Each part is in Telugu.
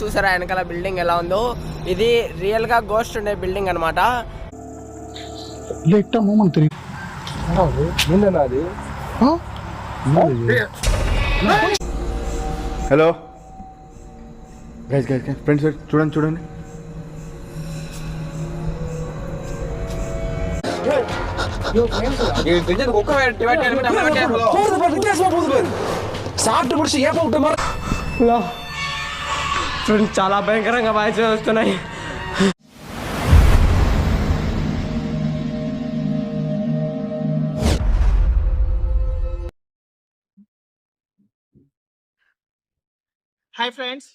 చూసారా వెనకాల బిల్డింగ్ ఎలా ఉందో? ఇది రియల్ గా గోస్ట్ ఉండే బిల్డింగ్ అనమాట. Hello guys guys guys friends చూడండి చూడండి. ఫ్రెండ్స్ చాలా భయంకరంగా వాయిస్ వస్తున్నాయి. హాయ్ ఫ్రెండ్స్,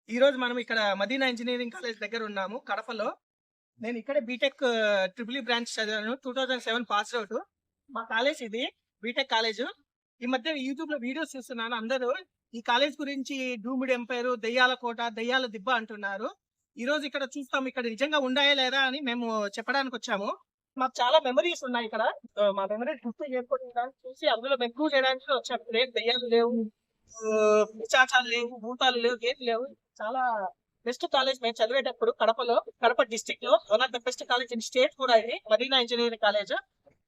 ఈరోజు మనం ఇక్కడ మదీనా ఇంజనీరింగ్ కాలేజ్ దగ్గర ఉన్నాము కడపలో. నేను ఇక్కడే బీటెక్ ట్రిపుల్ బ్రాంచ్ చదివాను. 2007 పాస్ అవుట్. మా కాలేజ్ ఇది బీటెక్ కాలేజ్. ఈ మధ్య యూట్యూబ్ లో వీడియోస్ చూస్తున్నాను. అందరూ ఈ కాలేజ్ గురించి డూమ్డ్ ఎంపైర్, దయ్యాల కోట, దయ్యాల దిబ్బ అంటున్నారు. ఈ రోజు ఇక్కడ చూస్తాం ఇక్కడ నిజంగా ఉండాయా లేదా అని మేము చెప్పడానికి వచ్చాము. మాకు చాలా మెమరీస్ ఉన్నాయి ఇక్కడ. మా మెమరీస్ గుర్తు చేసుకోవడానికి చూసి అందులో ఇంప్రూవ్ చేయడానికి వచ్చాము. లేదు దయ్యాలు లేవు, పిశాచాలు లేవు, భూతాలు లేవు, ఏం లేవు. చాలా బెస్ట్ కాలేజ్ మేము చదివేటప్పుడు కడపలో, కడప డిస్ట్రిక్ట్ లో one of the best college in state కూడా ఇది మదీనా ఇంజనీరింగ్ కాలేజ్.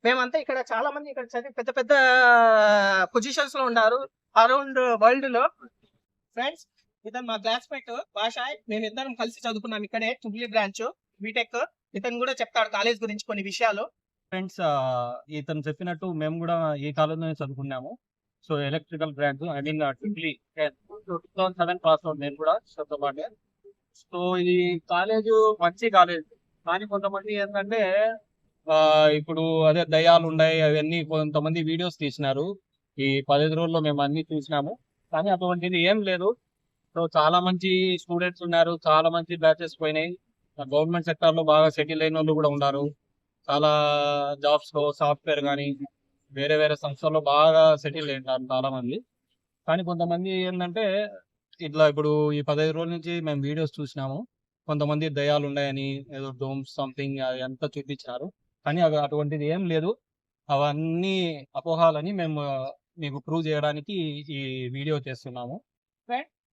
మేమంతా ఇక్కడ చాలా మంది ఇక్కడ చదివి పెద్ద పెద్ద పొజిషన్స్ లో ఉన్నారు అరౌండ్ వరల్డ్ లో. ఫ్రెండ్స్, ఇతను మా క్లాస్మేట్ భాష. మేము ఇద్దరం కలిసి చదువుకున్నాం ఇక్కడే ట్రిపుల్ బ్రాంచ్ బీటెక్. ఇతను కూడా చెప్తాడు కాలేజ్ గురించి కొన్ని విషయాలు. ఫ్రెండ్స్, ఇతను చెప్పినట్టు మేము కూడా ఈ కాలేజ్లోనే చదువుకున్నాము. So electrical branch, I mean triple 2007 pass out నేను కూడా పాటే. సో ఇది కాలేజ్ మంచి కాలేజ్, కానీ కొంతమంది ఏంటంటే ఇప్పుడు అదే దయ్యాలు ఉన్నాయి అవన్నీ కొంతమంది వీడియోస్ తీసినారు. ఈ 15 రోజుల్లో మేము అన్ని చూసినాము, కానీ అటువంటిది ఏం లేదు. సో చాలా మంచి స్టూడెంట్స్ ఉన్నారు, చాలా మంచి బ్యాచెస్ పోయినాయి. గవర్నమెంట్ సెక్టార్ లో బాగా సెటిల్ అయిన వాళ్ళు కూడా ఉన్నారు. చాలా జాబ్స్ లో సాఫ్ట్వేర్ కానీ వేరే వేరే సంస్థల్లో బాగా సెటిల్ అయ్యారు చాలా మంది. కానీ కొంతమంది ఏంటంటే ఇట్లా ఇప్పుడు ఈ 15 రోజుల నుంచి మేము వీడియోస్ చూసినాము. కొంతమంది దయ్యాలు ఉన్నాయని ఏదో డోమ్స్ సంథింగ్ అంతా చూపించారు, కానీ అవి అటువంటిది ఏం లేదు. అవన్నీ అపోహాలని మేము మీకు ప్రూవ్ చేయడానికి ఈ వీడియో చేస్తున్నాము.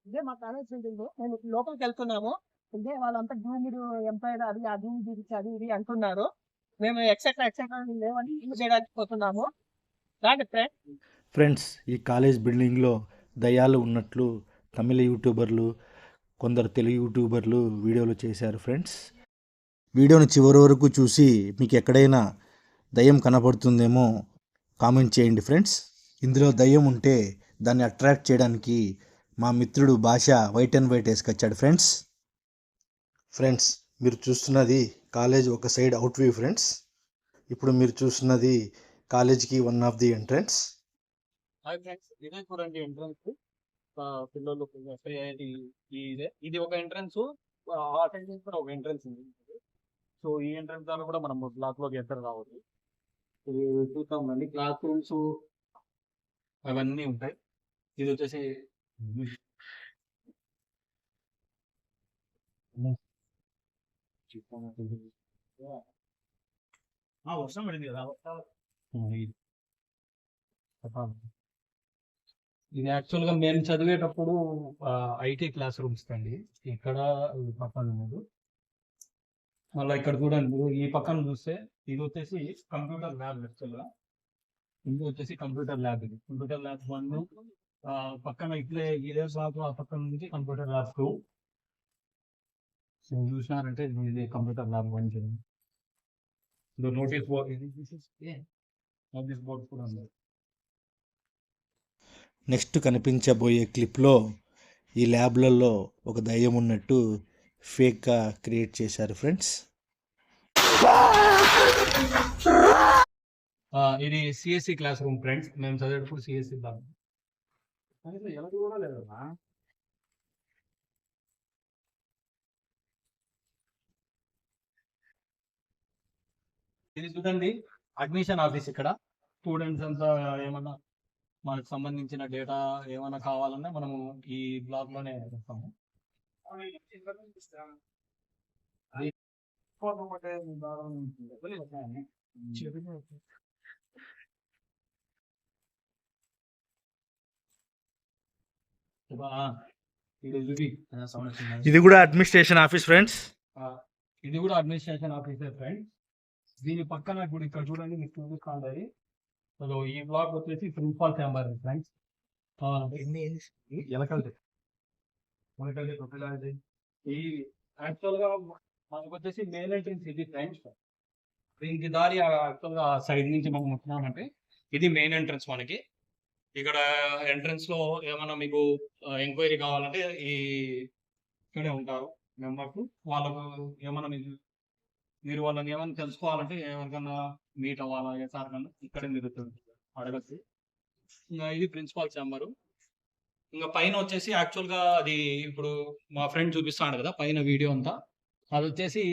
ఇదే మా కాలేజ్ బిల్డింగ్. మేము లోపలికి వెళ్తున్నాము. ఇదే వాళ్ళంతా డూమ్డ్ ఎంపైర్, అది అది అది ఇది అంటున్నారు. మేము ఎక్సెట్రా ఎక్సెట్రా లేవని చేయడానికి పోతున్నాము. ఫ్రెండ్స్, ఈ కాలేజ్ బిల్డింగ్లో దయ్యాలు ఉన్నట్లు తమిళ యూట్యూబర్లు, కొందరు తెలుగు యూట్యూబర్లు వీడియోలు చేశారు. ఫ్రెండ్స్, వీడియోని చివరి వరకు చూసి మీకు ఎక్కడైనా దయ్యం కనపడుతుందేమో కామెంట్ చేయండి. ఫ్రెండ్స్, ఇందులో దయ్యం ఉంటే దాన్ని అట్రాక్ట్ చేయడానికి మా మిత్రుడు భాష వైట్ అండ్ వైట్ వేసుకొచ్చాడు. ఫ్రెండ్స్ మీరు చూస్తున్నది కాలేజ్ ఒక సైడ్ అవుట్ వ్యూ. ఫ్రెండ్స్, ఇప్పుడు మీరు చూస్తున్నది కాలేజ్కి one of the entrance. Hi friends, ఇదే చూడండి ఎంట్రన్స్. పిల్లలు ఇది ఒక ఎంట్రన్స్, అటెండెన్స్ కూడా ఒక ఎంట్రన్స్ ఉంది. సో ఈ ఎంట్రన్స్ ద్వారా కూడా మనం బ్లాక్ లోకి ఎంటర్ రావచ్చు. ఇది చూద్దామండి, క్లాస్ రూమ్స్ అవన్నీ ఉంటాయి. ఇది వచ్చేసి వర్షం పడింది కదా. ఇది యాక్చువల్ గా మేము చదివేటప్పుడు ఐటీ క్లాస్ రూమ్స్ అండి. ఇక్కడ పక్కన లేదు, మళ్ళీ ఇక్కడ చూడండి. ఈ పక్కన చూస్తే ఇది వచ్చేసి కంప్యూటర్ ల్యాబ్. యాక్చువల్ గా ఇది వచ్చేసి కంప్యూటర్ ల్యాబ్. ఇది కంప్యూటర్ ల్యాబ్ 1. పక్కన ఇట్లే ఇదే షాప్, ఆ పక్కన నుంచి కంప్యూటర్ ల్యాబ్ 2. చూసినారంటే ఇది కంప్యూటర్ ల్యాబ్ 1. నోటీస్ బోర్డ్ కూడా ఉంది. నెక్స్ట్ కనిపించబోయే క్లిప్లో ఈ ల్యాబ్లలో ఒక దయ్యం ఉన్నట్టు ఫేక్గా క్రియేట్ చేశారు. ఫ్రెండ్స్, ఇది సిఎస్సి క్లాస్ రూమ్. ఫ్రెండ్స్, మేము చదివేటప్పుడు సిఎస్సి క్లాస్ కూడా లేదు. ఇది చూడండి అడ్మిషన్ ఆఫీస్. ఇక్కడ స్టూడెంట్స్ అంతా ఏమన్నా మనకు సంబంధించిన డేటా ఏమైనా కావాలన్నా మనము ఈ బ్లాక్ లోనే చేస్తాము. ఇది కూడా అడ్మినిస్ట్రేషన్ ఆఫీస్ ఫ్రెండ్స్. ఇది కూడా అడ్మినిస్ట్రేషన్ ఆఫీసర్ ఫ్రెండ్. దీని పక్కన ఇప్పుడు ఇక్కడ చూడండి మీకు చూపిస్తుంది. సో ఈ బ్లాక్ వచ్చేసి ప్రిన్సిపాల్ ఛాంబర్ ఫ్రెండ్స్. ఈ యాక్చువల్ గా మనకు వచ్చేసి మెయిన్ ఎంట్రన్స్ ఇది ఫ్రెండ్స్. దీనికి దారి యాక్చువల్ గా సైడ్ నుంచి మనం వచ్చినామంటే ఇది మెయిన్ ఎంట్రన్స్ మనకి. ఇక్కడ ఎంట్రన్స్ లో ఏమన్నా మీకు ఎంక్వైరీ కావాలంటే ఇక్కడే ఉంటారు మెంబర్స్. వాళ్ళకు ఏమన్నా మీరు వాళ్ళని ఏమైనా తెలుసుకోవాలంటే ఎవరికన్నా మీట్ అవ్వాలా సార్ కన్నా ఇక్కడే మీరు అడగచ్చు. ఇంకా ఇది ప్రిన్సిపాల్ ఛాంబరు. ఇంకా పైన వచ్చేసి యాక్చువల్ గా అది ఇప్పుడు మా ఫ్రెండ్ చూపిస్తాడు కదా పైన వీడియో అంతా, అది వచ్చేసి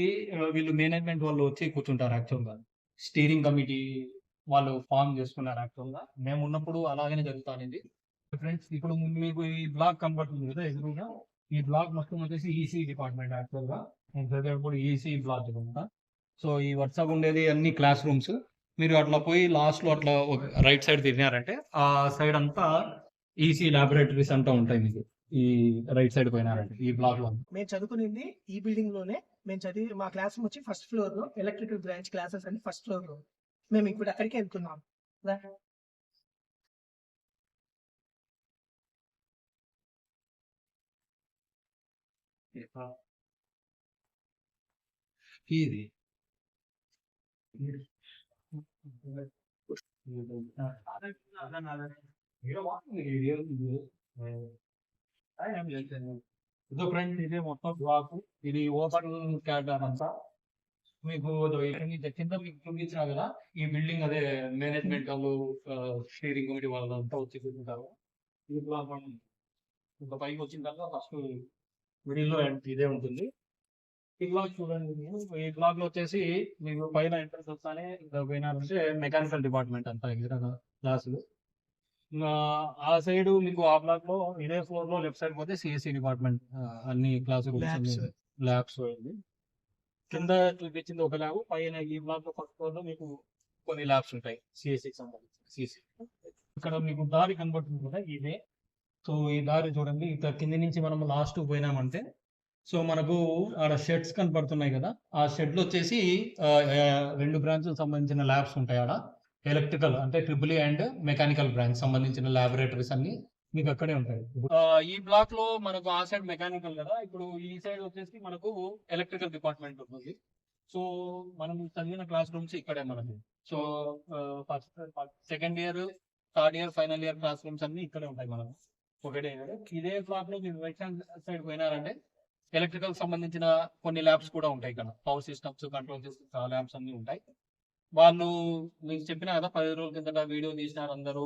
వీళ్ళు మేనేజ్మెంట్ వాళ్ళు వచ్చి కూర్చుంటారు. యాక్చువల్ గా స్టీరింగ్ కమిటీ వాళ్ళు ఫామ్ చేసుకున్నారు. యాక్చువల్ గా మేము ఉన్నప్పుడు అలాగనే జరుగుతుంది ఫ్రెండ్స్. ఇప్పుడు మీకు ఈ బ్లాక్ కనబడుతుంది కదా ఎదురుగా, ఈ బ్లాక్ మొత్తం వచ్చేసి ఈసీ డిపార్ట్మెంట్. యాక్చువల్ గా నేను చదివేటప్పుడు ఈసీ బ్లాక్ అనమాట. సో ఈ వర్షాప్ ఉండేది అన్ని క్లాస్ రూమ్స్. మీరు అట్లా పోయి లాస్ట్ లో అట్లా రైట్ సైడ్ తిరిగినారంటే ఆ సైడ్ అంతా ఈసీ ల్యాబొరేటరీస్ అంతా ఉంటాయి మీకు. ఈ రైట్ సైడ్ పోయినారంటే ఈ బ్లాక్ లో మేము చదువుకునింది ఈ బిల్డింగ్ లోనే. మేము చదివి మా క్లాస్ రూమ్ వచ్చి ఫస్ట్ ఫ్లోర్ లో, ఎలక్ట్రికల్ బ్రాంచ్ క్లాసెస్ అని ఫస్ట్ ఫ్లోర్ లో. మేము ఇప్పుడు అక్కడికి వెళ్తున్నాం. ఇది ఇదో ఫ్రెండ్ ఇదే మొత్తం బ్లాక్. ఇది ఓపెన్ క్యాటర్ అంతా మీకు కింద మీకు చూపించినా కదా ఈ బిల్డింగ్ అదే మేనేజ్మెంట్ వాళ్ళు స్టీరింగ్ కమిటీ వాళ్ళంతా వచ్చి కూర్చుంటారు. ఈ బ్లాక్ ఇంకా పైకి వచ్చిన తర్వాత ఫస్ట్ మిడిల్ లో ఇదే ఉంటుంది. ఈ బ్లాక్ చూడండి. ఈ బ్లాక్ లో వచ్చేసి మీకు పైన ఎంట్రన్స్ వస్తానే పోయినారంటే మెకానికల్ డిపార్ట్మెంట్ అంతా క్లాసులు. ఆ సైడ్ మీకు ఆ బ్లాక్ లో ఇదే ఫ్లోర్ లో లెఫ్ట్ సైడ్ పోతే సిఎస్సి డిపార్ట్మెంట్ అన్ని క్లాస్ రూమ్స్ ల్యాబ్స్. కింద చూపించింది ఒక ల్యాబ్, పైన ఈ బ్లాక్ లో ఫస్ట్ ఫ్లోర్ లో మీకు కొన్ని ల్యాబ్స్ ఉంటాయి సిఎస్సికి సంబంధించి. సిఎస్సి ఇక్కడ మీకు దారి కనబడుతుంది కదా ఇదే. సో ఈ దారి చూడండి, ఇక్కడ కింది నుంచి మనం లాస్ట్ పోయినామంటే సో మనకు ఆడ షెడ్స్ కనపడుతున్నాయి కదా, ఆ షెడ్లు వచ్చేసి 2 బ్రాంచ్లకు సంబంధించిన ల్యాబ్స్ ఉంటాయి. ఆడ ఎలక్ట్రికల్ అంటే ట్రిపుల్ అండ్ మెకానికల్ బ్రాంచ్ సంబంధించిన ల్యాబొరేటరీస్ అన్ని మీకు అక్కడే ఉంటాయి. ఈ బ్లాక్ లో మనకు ఆ సైడ్ మెకానికల్ కదా, ఇప్పుడు ఈ సైడ్ వచ్చేసి మనకు ఎలక్ట్రికల్ డిపార్ట్మెంట్ ఉంటుంది. సో మనం చదివిన క్లాస్ రూమ్స్ ఇక్కడే మనకి. So second year, third year, final year class rooms అన్ని ఇక్కడే ఉంటాయి మనకు ఒకటే. ఇదే బ్లాక్ లో మీరు రైట్ హ్యాండ్ సైడ్ పోయినారంటే ఎలక్ట్రికల్ సంబంధించిన కొన్ని ల్యాబ్స్ కూడా ఉంటాయి. ఇక్కడ పవర్ సిస్టమ్స్, కంట్రోల్ సిస్టమ్స్, ఆ ల్యాబ్స్ అన్ని ఉంటాయి. వాళ్ళు మీకు చెప్పిన కదా 10 రోజుల కిందట వీడియో తీసినారు అందరూ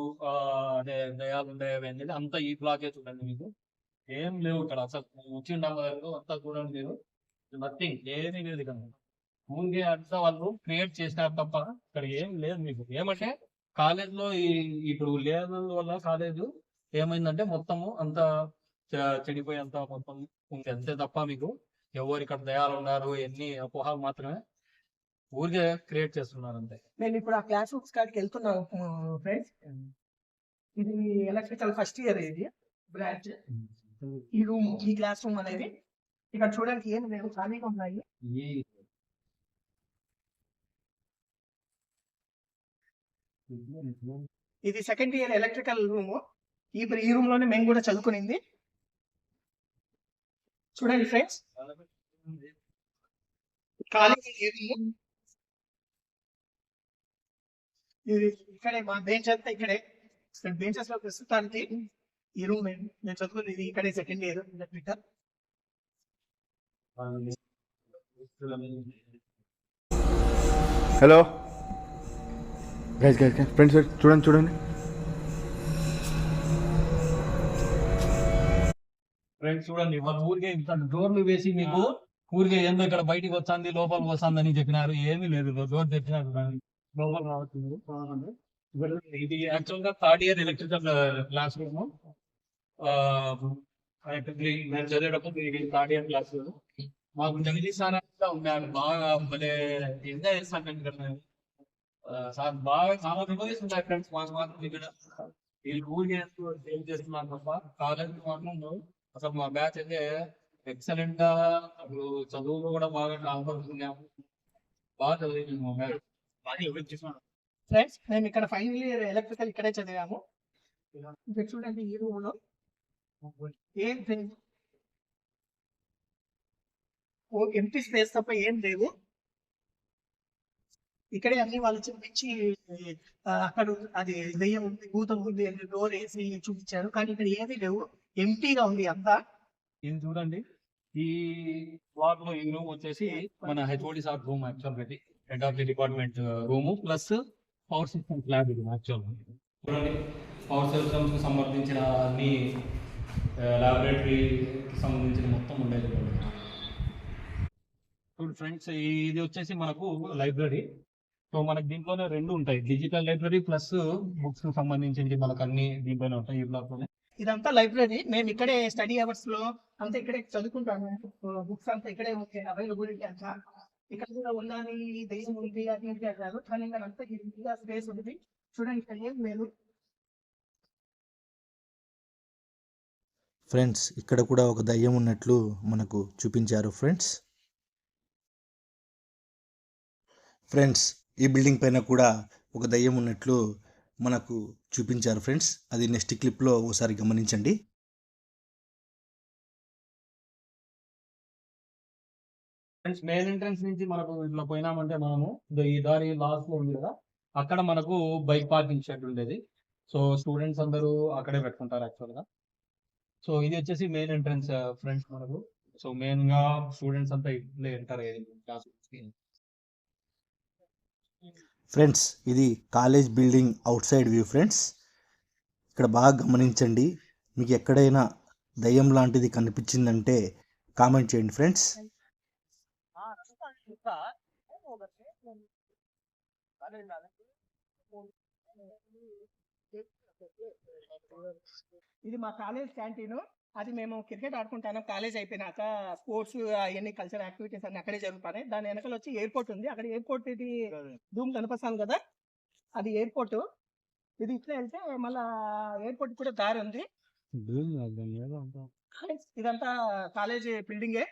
అదే దయాలు ఉంటాయి అనేది అంతా ఈ బ్లాకే. చూడండి మీకు ఏం లేవు ఇక్కడ అసలు. వచ్చిండాము అంతా చూడండి మీరు, నథింగ్, ఏమీ లేదు ఇక్కడ. ముందే అంతా వాళ్ళు క్రియేట్ చేసినారు తప్ప ఇక్కడ ఏం లేదు మీకు. ఏమంటే కాలేజ్ లో ఇప్పుడు లేని వల్ల కాలేజ్ ఏమైందంటే మొత్తము అంతా చెడిపోయి అంతా మొత్తం అంతే తప్ప మీకు ఎవరు ఇక్కడ దయాలు ఉన్నారు ఎన్ని అపోహాలు మాత్రమే ఊరికే క్రియేట్ చేస్తున్నారు అంతే. నేను ఇప్పుడు ఆ క్లాస్ రూమ్స్ కాడికి వెళ్తున్నాను ఫ్రెండ్స్. ఇది ఎలక్ట్రికల్ ఫస్ట్ ఇయర్ ఇది బ్రాంచ్. ఈ రూమ్, ఈ క్లాస్ రూమ్ అనేది ఇక్కడ చూడడానికి ఏం లేవు, ఖాళీగా ఉన్నాయి. ఇది సెకండ్ ఇయర్ ఎలక్ట్రికల్ రూమ్. ఈ రూమ్ లోనే మేము కూడా చదువుకునింది. చూడండి ఫ్రెండ్స్, ఇక్కడే మా బెంచ్ అంతా ఇక్కడే. బెంచెస్ లో ప్రస్తుతానికి ఈ రూమ్ నేను చదువుకునేది ఇక్కడే second year electrical. Hello guys friends చూడండి చూడండి. ఫ్రెండ్స్ చూడండి, వాళ్ళ ఊరికే ఇంత డోర్లు వేసి మీకు ఊరికే ఏందో ఇక్కడ బయటికి వస్తుంది లోపలికి వస్తుందని చెప్పినారు. ఏమీ లేదు, డోర్ తెచ్చినారు లోపల రావచ్చు. ఇది యాక్చువల్ గా third year electrical class room. మేము చదివేటప్పుడు థర్డ్ ఇయర్ క్లాస్ రూమ్. మాకు జగదీష్ సార్ ఉన్నాడు, బాగా భలే ఎంజాయ్ చేస్తాను కదా సార్. బాగా చాలా మెమరీస్ ఉంటాయి ఫ్రెండ్స్ మాకు మాత్రం ఇక్కడ. వీళ్ళు ఊరికే ఏం చేస్తున్నారు తప్ప కాలేజ్ మాత్రం అసలు మా బ్యాచ్ అయితే ఎక్సలెంట్ గా అప్పుడు చదువులో కూడా బాగా కాపాడుకున్నాము. బాగా చదివింది మా బ్యాచ్. ఫ్రెండ్స్ మేము ఇక్కడ ఫైనల్ ఇయర్ ఎలక్ట్రికల్ ఇక్కడే చదివాము. ఇక్కడ చూడండి ఈ రూమ్ లో ఏం లేదు, ఎంటీ స్పేస్ తప్ప ఏం లేవు. ఇక్కడే అన్ని వాళ్ళు చూపించి అక్కడ అది దెయ్యం ఉంది, భూతం ఉంది అని డోర్ వేసి చూపించారు. కానీ ఇక్కడ ఏమీ లేవు, ఎంటీగా ఉంది అంతా. ఇది చూడండి, ఈ బ్లాక్ లో ఈ రూమ్ వచ్చేసి మన హెచ్ఓడి సార్ రూమ్. యాక్చువల్ ఇది head of the department room plus power systems lab. ఇది యాక్చువల్ చూడండి, పవర్ సిస్టమ్స్ కి సంబంధించిన అన్ని ల్యాబొరేటరీకి సంబంధించిన మొత్తం ఉండేది. చూడండి ఫ్రెండ్స్, ఇది వచ్చేసి మనకు లైబ్రరీ. సో మనకి దీంట్లోనే రెండు ఉంటాయి, డిజిటల్ లైబ్రరీ ప్లస్ బుక్స్ కి సంబంధించి మనకు అన్ని దీంట్లోనే ఉంటాయి ఈ బ్లాక్ లోనే. ఇదంతా లైబ్రరీ. మేము ఇక్కడే స్టడీ అవర్స్ లో అంతా ఇక్కడే చదువుకుంటాము. బుక్స్ అంతా ఇక్కడే ఉంటాయి అవైలబిలిటీ అంతా. ఇక్కడ కూడా ఉండాలి, దెయ్యం ఉంది అది ఇది అంటారు. కానీ ఇక్కడ అంతా ఈజీగా స్పేస్ ఉంది. చూడండి ఇక్కడ ఏం లేదు. ఫ్రెండ్స్ ఇక్కడ కూడా ఒక దయ్యం ఉన్నట్లు మనకు చూపించారు ఫ్రెండ్స్. ఫ్రెండ్స్ ఈ బిల్డింగ్ పైన కూడా ఒక దయ్యం ఉన్నట్లు మనకు చూపించారు ఫ్రెండ్స్. అది నెక్స్ట్ క్లిప్లో ఒకసారి గమనించండి. ఫ్రెండ్స్ మెయిన్ ఎంట్రన్స్ నుంచి మనకు ఇట్లా పోయినామంటే మనము ఈ దారి లాస్ట్ లో ఉంది కదా, అక్కడ మనకు బైక్ పార్కింగ్ షెడ్ ఉండేది. సో స్టూడెంట్స్ అందరూ అక్కడే పెట్టుకుంటారు యాక్చువల్ గా. సో ఇది వచ్చేసి మెయిన్ ఎంట్రన్స్ ఫ్రెండ్స్ మనకు. సో మెయిన్ గా స్టూడెంట్స్ అంతా ఇట్లే ఎంటర్ అయ్యేది క్లాస్. ఫ్రెండ్స్ ఇది college building out side view friends. ఇక్కడ బాగా గమనించండి, మీకు ఎక్కడైనా దయ్యం లాంటిది కనిపించిందంటే కామెంట్ చేయండి ఫ్రెండ్స్. ఇది మా కాలేజ్ క్యాంటీన్. అది మేము క్రికెట్ ఆడుకుంటాను కాలేజ్ అయిపోయినాక. స్పోర్ట్స్ అవన్నీ కల్చరల్ యాక్టివిటీస్ అన్ని అక్కడే జరుగుతాయి. దాని వెనకాల వచ్చి ఎయిర్పోర్ట్ ఉంది. అక్కడ ఎయిర్పోర్ట్ ఇది రూమ్ కనిపిస్తాను కదా, అది ఎయిర్పోర్ట్. ఇది ఇట్లా వెళ్తే మళ్ళా ఎయిర్పోర్ట్ కూడా దారి ఉంది. ఇదంతా కాలేజ్ బిల్డింగే.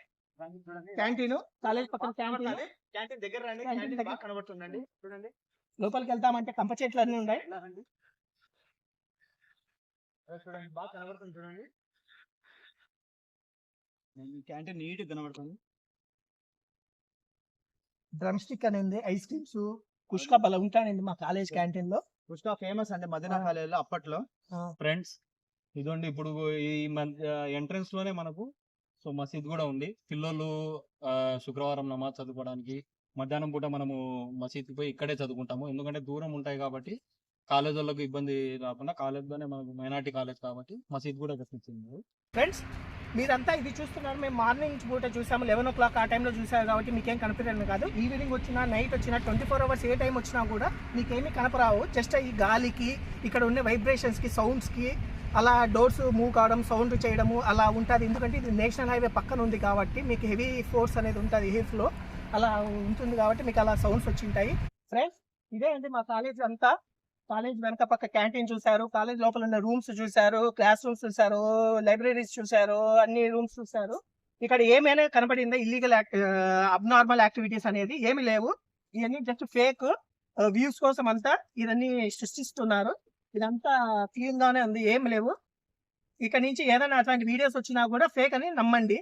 క్యాంటీన్, కాలేజ్ పక్కన క్యాంటీన్. క్యాంటీన్ దగ్గర రండి, క్యాంటీన్ క్యాంటీన్ దగ్గర బాగా కనబడుతుందండి. చూడండి లోపలికి వెళ్తామంటే కంప చెట్లు అన్ని ఉన్నాయి. చూడండి బాగా కనబడుతుంది. చూడండి క్యాంటీన్ నీట్ కనబడుతుంది. డ్రమ్ స్టిక్ అని ఉంది, ఐస్ క్రీమ్స్, కుష్కా బల ఉంటానండి మా కాలేజ్ క్యాంటీన్ లో. కుష్కా ఫేమస్ అండి మదీనా కాలేజ్ లో అప్పట్లో. ఫ్రెండ్స్ ఇదండి ఇప్పుడు ఈ ఎంట్రన్స్ లోనే మనకు సో మసీద్ కూడా ఉంది. పిల్లలు శుక్రవారం నమాజ్ చదువుకోవడానికి మధ్యాహ్నం పూట మనము మసీద్కి పోయి ఇక్కడే చదువుకుంటాము. ఎందుకంటే దూరం ఉంటాయి కాబట్టి కాలేజ్ వాళ్ళకు ఇబ్బంది రాకుండా, కాలేజ్లోనే మనకు మైనార్టీ కాలేజ్ కాబట్టి మసీద్ కూడా కట్టించింది. ఫ్రెండ్స్ మీరంతా ఇది చూస్తున్నారు. మేము మార్నింగ్ పూట చూసాము, 11 o'clock ఆ టైంలో చూసారు కాబట్టి మీకేం కనిపించడం కాదు. ఈవినింగ్ వచ్చినా నైట్ వచ్చినా 24 hours ఏ టైం వచ్చినా కూడా మీకేమీ కనపరావు. జస్ట్ ఈ గాలికి, ఇక్కడ ఉండే వైబ్రేషన్స్కి, సౌండ్స్కి, అలా డోర్స్ మూవ్ కావడం, సౌండ్ చేయడము అలా ఉంటుంది. ఎందుకంటే ఇది నేషనల్ హైవే పక్కన ఉంది కాబట్టి మీకు హెవీ ఫోర్స్ అనేది ఉంటుంది, హెవీ ఫ్లో అలా ఉంటుంది కాబట్టి మీకు అలా సౌండ్స్ వచ్చింటాయి. ఫ్రెండ్స్ ఇదే అండి మా కాలేజ్ అంతా. కాలేజ్ వెనక పక్క క్యాంటీన్ చూసారు, కాలేజ్ లోపల ఉన్న రూమ్స్ చూసారు, క్లాస్ రూమ్స్ చూసారు, లైబ్రరీస్ చూసారు, అన్ని రూమ్స్ చూసారు. ఇక్కడ ఏమైనా కనబడిందా ఇల్లీగల్ అబ్నార్మల్ యాక్టివిటీస్ అనేది ఏమి లేవు. ఇవన్నీ జస్ట్ ఫేక్ వ్యూస్ కోసం అంతా ఇవన్నీ సృష్టిస్తున్నారు. ఇదంతా క్లీన్ గానే ఉంది, ఏమి లేవు. ఇక నుంచి ఏదైనా అట్లాంటి వీడియోస్ వచ్చినా కూడా ఫేక్ అని నమ్మండి.